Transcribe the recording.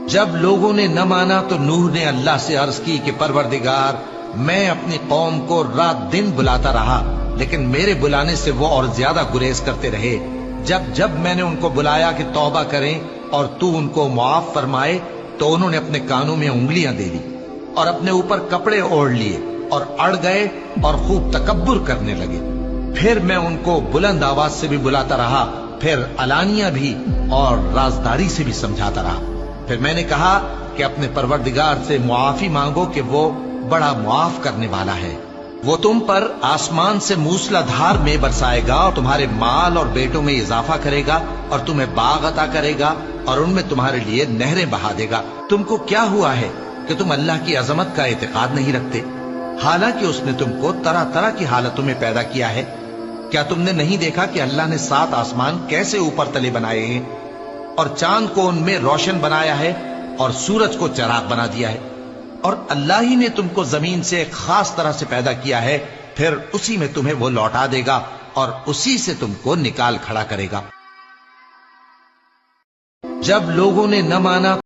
جب لوگوں نے نہ مانا تو نوح نے اللہ سے عرض کی کہ پروردگار، میں اپنی قوم کو رات دن بلاتا رہا، لیکن میرے بلانے سے وہ اور زیادہ گریز کرتے رہے۔ جب میں نے ان کو بلایا کہ توبہ کریں اور تو ان کو معاف فرمائے، تو انہوں نے اپنے کانوں میں انگلیاں دے لی اور اپنے اوپر کپڑے اوڑھ لیے اور اڑ گئے اور خوب تکبر کرنے لگے۔ پھر میں ان کو بلند آواز سے بھی بلاتا رہا، پھر علانیہ بھی اور رازداری سے بھی سمجھاتا رہا۔ پھر میں نے کہا کہ اپنے پروردگار سے معافی مانگو کہ وہ بڑا معاف کرنے والا ہے۔ وہ تم پر آسمان سے موسلا دھار میں برسائے گا اور تمہارے مال اور بیٹوں میں اضافہ کرے گا اور تمہیں باغ عطا کرے گا اور ان میں تمہارے لیے نہریں بہا دے گا۔ تم کو کیا ہوا ہے کہ تم اللہ کی عظمت کا اعتقاد نہیں رکھتے، حالانکہ اس نے تم کو طرح طرح کی حالتوں میں پیدا کیا ہے؟ کیا تم نے نہیں دیکھا کہ اللہ نے 7 آسمان کیسے اوپر تلے بنائے ہیں اور چاند کو ان میں روشن بنایا ہے اور سورج کو چراغ بنا دیا ہے؟ اور اللہ ہی نے تم کو زمین سے ایک خاص طرح سے پیدا کیا ہے، پھر اسی میں تمہیں وہ لوٹا دے گا اور اسی سے تم کو نکال کھڑا کرے گا۔ جب لوگوں نے نہ مانا